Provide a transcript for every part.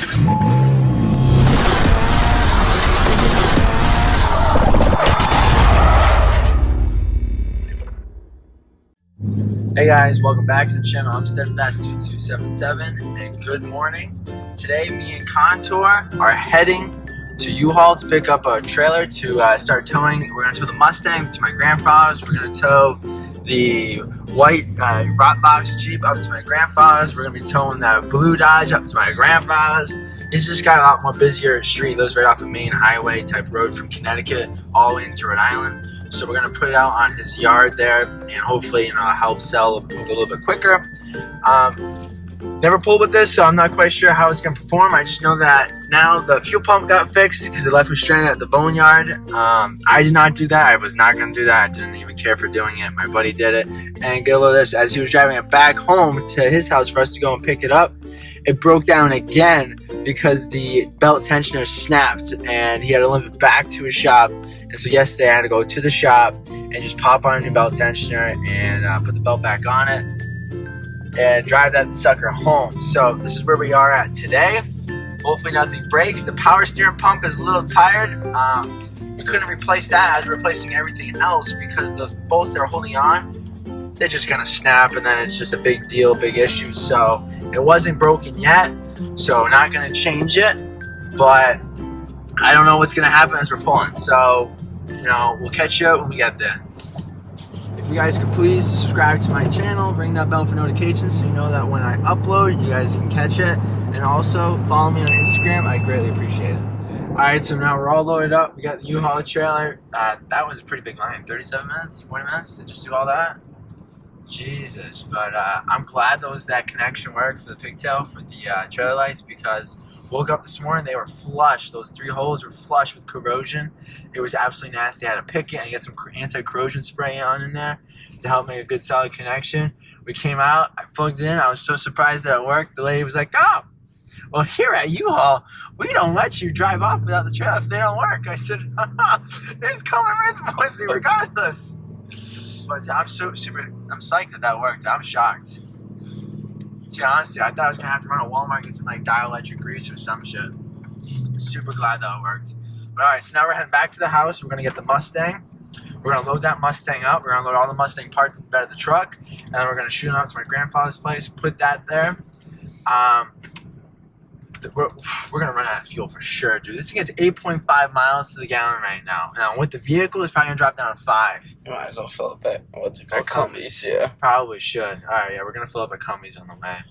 Hey guys, welcome back to the channel. I'm Steadfast2277 and good morning. Today me and Contour are heading to U-Haul to pick up a trailer to start towing. We're going to tow the Mustang to my grandfather's. We're going to tow the white Rottbox Jeep up to my grandfather's. We're going to be towing that blue Dodge up to my grandfather's. He's just got a lot more busier street. It goes right off a main highway type road from Connecticut all the way into Rhode Island. So we're gonna put it out on his yard there, and hopefully, help sell move a little bit quicker. Never pulled with this, so I'm not quite sure how it's gonna perform. I just know that now the fuel pump got fixed because it left me stranded at the boneyard. I did not do that. I was not gonna do that. I didn't even care for doing it. My buddy did it. And get a load of this. As he was driving it back home to his house for us to go and pick it up, it broke down again because the belt tensioner snapped, and he had to limp it back to his shop. And so yesterday I had to go to the shop and just pop on a new belt tensioner and put the belt back on it and drive that sucker home. So this is where we are at today. Hopefully nothing breaks. The power steering pump is a little tired. We couldn't replace that as replacing everything else because the bolts that are holding on, they're just gonna snap, and then it's just a big deal, big issue. So it wasn't broken yet, so not gonna change it, but I don't know what's gonna happen as we're pulling. So, we'll catch you when we get there. If you guys could please subscribe to my channel, ring that bell for notifications so you know that when I upload, you guys can catch it. And also follow me on Instagram, I'd greatly appreciate it. Alright, so now we're all loaded up. We got the U-Haul trailer. That was a pretty big line, 37 minutes, 40 minutes to just do all that. Jesus, but I'm glad that connection worked for the pigtail for the trailer lights, because woke up this morning, they were flush. Those 3 holes were flush with corrosion. It was absolutely nasty. I had to pick it and get some anti-corrosion spray on in there to help make a good solid connection. We came out, I plugged in, I was so surprised that it worked. The lady was like, oh, well, here at U-Haul, we don't let you drive off without the trailer if they don't work. I said, it's coming with me regardless. But I'm I'm psyched that worked. I'm shocked. To be honest, I thought I was gonna have to run to Walmart and get some dielectric grease or some shit. Super glad that it worked. But alright, so now we're heading back to the house. We're gonna get the Mustang. We're gonna load that Mustang up. We're gonna load all the Mustang parts in the bed of the truck, and then we're gonna shoot it out to my grandfather's place, put that there. We're gonna run out of fuel for sure, dude. This thing has 8.5 miles to the gallon right now. Now with the vehicle, it's probably gonna drop down to 5. You might as well fill up at what's it called? Cumbies, yeah. Probably should. Alright, yeah, we're gonna fill up at Cumbies on the way.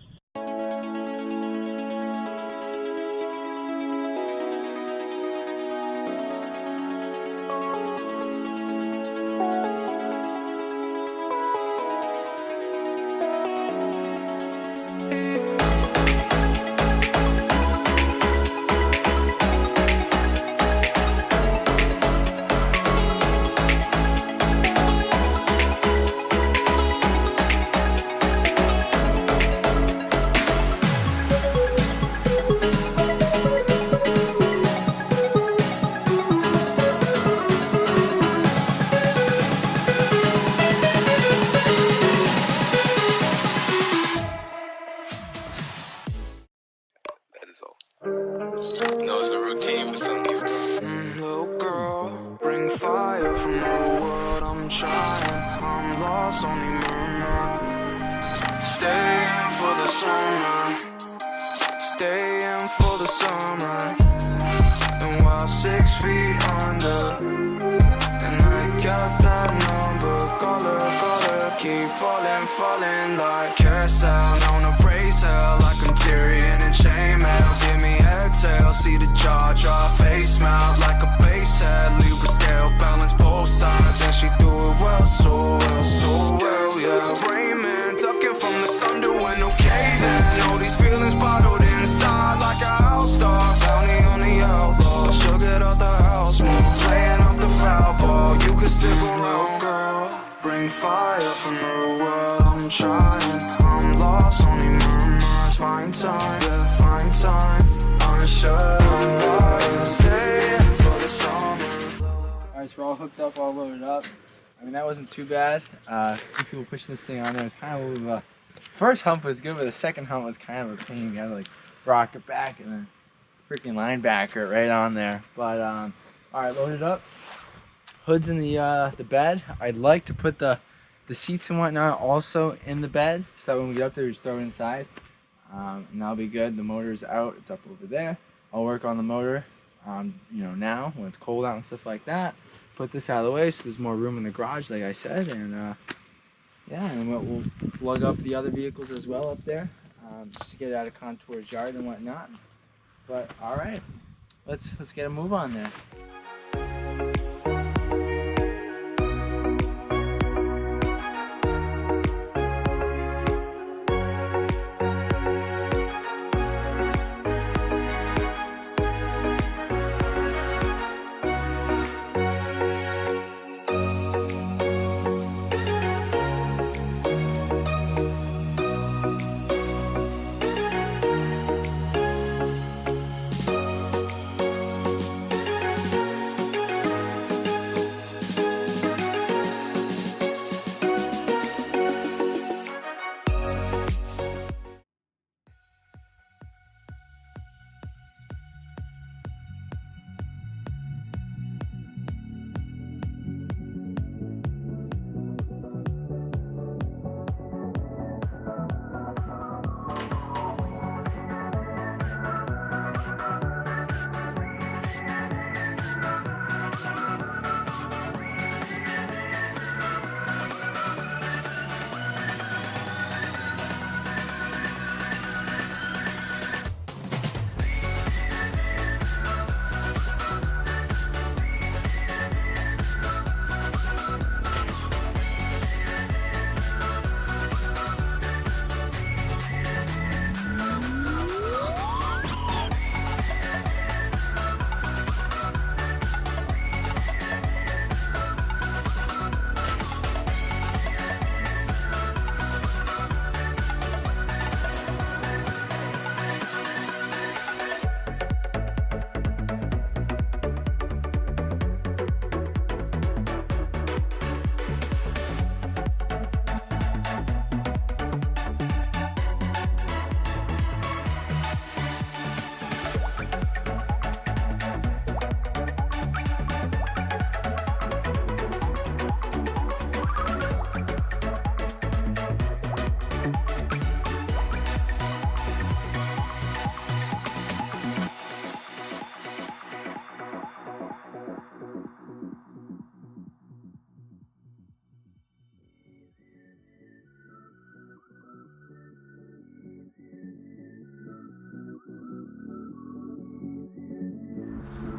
No, it's a routine for some people. Little girl, bring fire from the world. I'm trying, I'm lost, only murmur. Staying for the summer, staying for the summer. And while 6 feet under, and I got that number. Call her, keep falling like carousel. On a race hell like I'm Tyrion and chainmail. Give me exhale, see the jaw drop, face smile like a bass head. Libra scale, balance both sides, and she do it well, so well, yeah. Raymond, ducking from the sun, doing okay then. All these feelings bottled inside like a house dog. Bounty on the outlaw, she'll get out the house, more playing off the foul ball. You could stick around, girl. Bring fire from the world. I'm trying, I'm lost, only murmurs. Find time, yeah, find time. Unsure, I'm lying, staying for the summer. Alright, so we're all hooked up, all loaded up. I mean, that wasn't too bad. 2 people pushing this thing on there. It was kind of a first hump was good, but the second hump was kind of a pain. You had to rock it back and then freaking linebacker right on there. But all right, load it up. Hood's in the bed. I'd like to put the seats and whatnot also in the bed, so that when we get up there, we just throw it inside, and that'll be good. The motor's out. It's up over there. I'll work on the motor, you know, now when it's cold out and stuff like that. Put this out of the way so there's more room in the garage, like I said, and yeah, and we'll plug up the other vehicles as well up there, just to get out of Contour's yard and whatnot. But all right, let's get a move on there.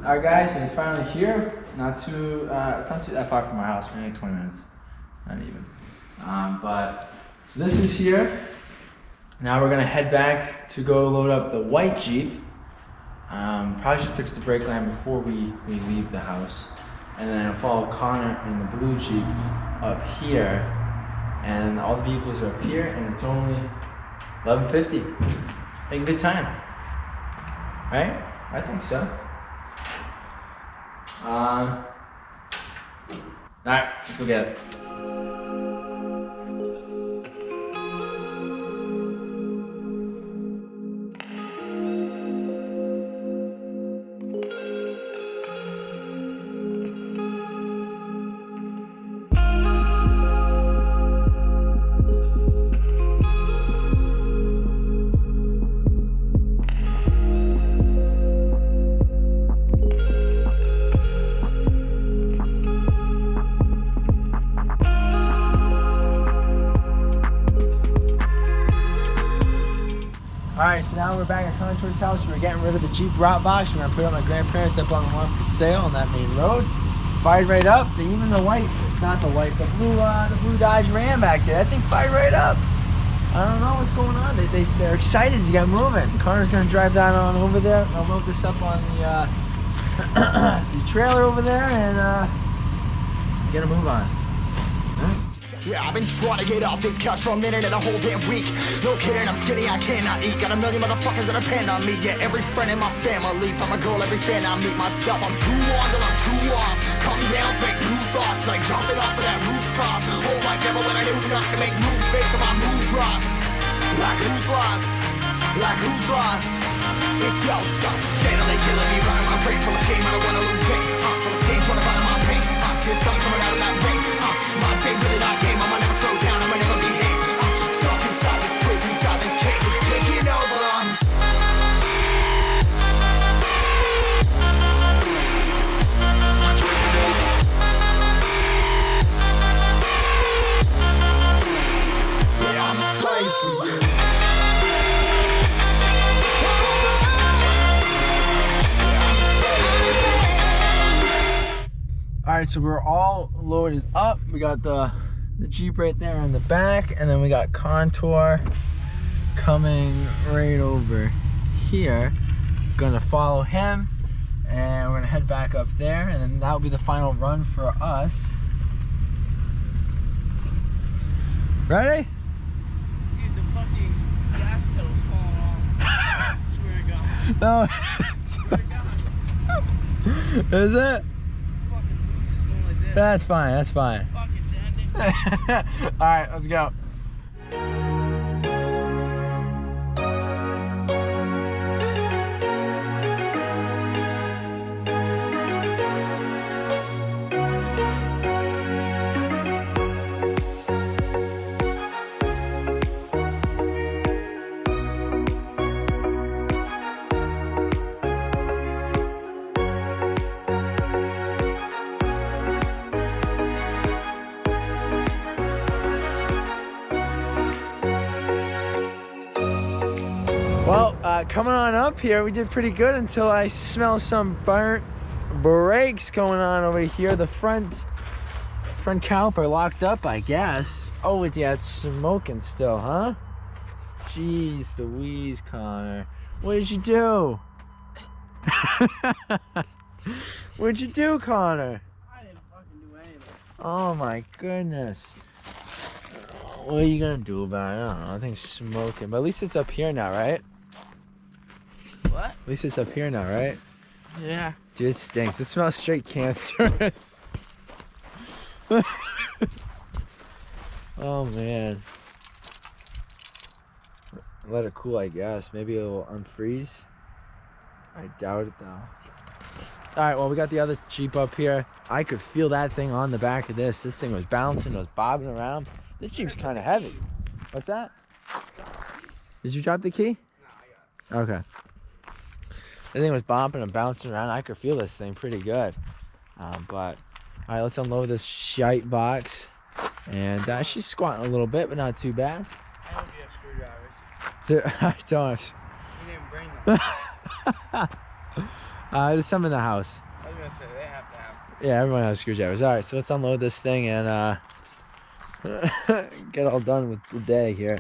Alright guys, so it's finally here. It's not too that far from our house, maybe 20 minutes. Not even. But so this is here. Now we're gonna head back to go load up the white Jeep. Probably should fix the brake line before we leave the house. And then I'll follow Connor in the blue Jeep up here. And all the vehicles are up here, and it's only 11:50. Making good time. Right? I think so. Alright, let's go get it. Alright, so now we're back at Contour's house. We're getting rid of the Jeep Rot Box. We're going to put it on my grandparents up on the one for sale on that main road. Fired right up. Even the white, not the white, the blue Dodge Ram back there, that thing fired right up. I don't know what's going on. They're excited to get moving. Connor's going to drive that on over there. I'll load this up on the, the trailer over there and get a move on. Yeah, I've been trying to get off this couch for a minute and a whole damn week. No kidding, I'm skinny, I cannot eat. Got a million motherfuckers that depend on me. Yeah, every friend in my family. From a girl, every fan I meet myself. I'm too on till I'm too off. Come down to make new thoughts, like jumping off of that rooftop. Whole life never when I knew not to make moves based on my mood drops. Like who's lost? Like who's lost? It's yours. Steadily killing me, running my brain full of shame. I don't wanna lose it. Full of stage, trying to find my pain. See the sun coming out of that rain. Minds ain't really not game. I'ma never slow down. I'ma never behave. Stuck inside this prison, inside this cage. It's taking over. I'm a slave for you. All right, so we're all loaded up. We got the Jeep right there in the back, and then we got Contour coming right over here. Gonna follow him, and we're gonna head back up there, and then that'll be the final run for us. Ready? Dude, the fucking gas pedal's falling off. Swear to God. No. Swear to God. Is it? Fucking loose is going like this. That's fine, that's fine. Fucking sanding. All right, let's go. Well, coming on up here, we did pretty good until I smell some burnt brakes going on over here. The front caliper locked up, I guess. Oh, yeah, it's smoking still, huh? Jeez Louise, Connor. What did you do? What'd you do, Connor? I didn't fucking do anything. Oh my goodness. What are you gonna do about it? I don't know. I think it's smoking, but at least it's up here now, right? What? At least it's up here now, right? Yeah. Dude, it stinks. It smells straight cancerous. Oh man. Let it cool, I guess. Maybe it'll unfreeze. I doubt it though. Alright, well, we got the other Jeep up here. I could feel that thing on the back of this. This thing was bouncing, it was bobbing around. This Jeep's kind of heavy. What's that? Did you drop the key? No, I got it. Okay. The thing was bopping and bouncing around. I could feel this thing pretty good. But, all right, let's unload this shite box. And she's squatting a little bit, but not too bad. I hope you have screwdrivers. I don't. You didn't bring them. There's some in the house. I was gonna say, they have to have. Yeah, everyone has screwdrivers. All right, so let's unload this thing and get all done with the day here.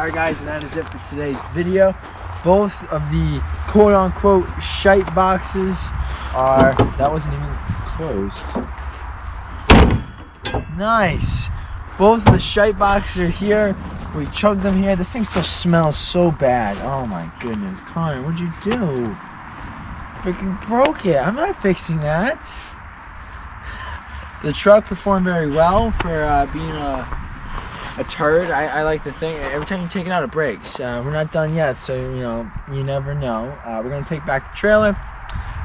Alright guys, and that is it for today's video. Both of the quote-unquote shite boxes are, that wasn't even closed. Nice. Both of the shite boxes are here. We chugged them here. This thing still smells so bad. Oh my goodness. Connor, what'd you do? Freaking broke it. I'm not fixing that. The truck performed very well for being a turd. I like to think every time you take it out it breaks. We're not done yet, so you know, you never know. We're gonna take back the trailer.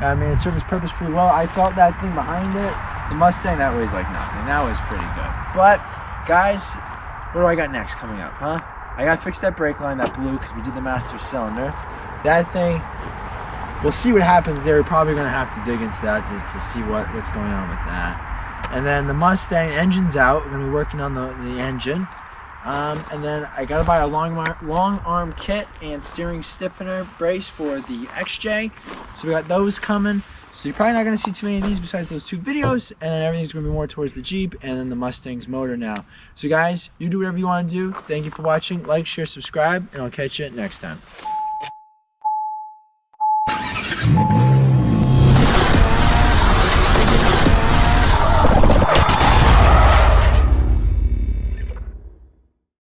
I mean, it served its purpose pretty well. I felt that thing behind it. The Mustang, that weighs like nothing. That was pretty good. But guys, what do I got next coming up, huh? I gotta fix that brake line, that blew, because we did the master cylinder. That thing, we'll see what happens there. We're probably gonna have to dig into that to see what's going on with that. And then the Mustang engine's out. We're gonna be working on the engine. And then I gotta buy a long arm kit and steering stiffener brace for the XJ. So we got those coming. So you're probably not gonna see too many of these besides those 2 videos. And then everything's gonna be more towards the Jeep and then the Mustang's motor now. So guys, you do whatever you wanna do. Thank you for watching. Like, share, subscribe, and I'll catch you next time.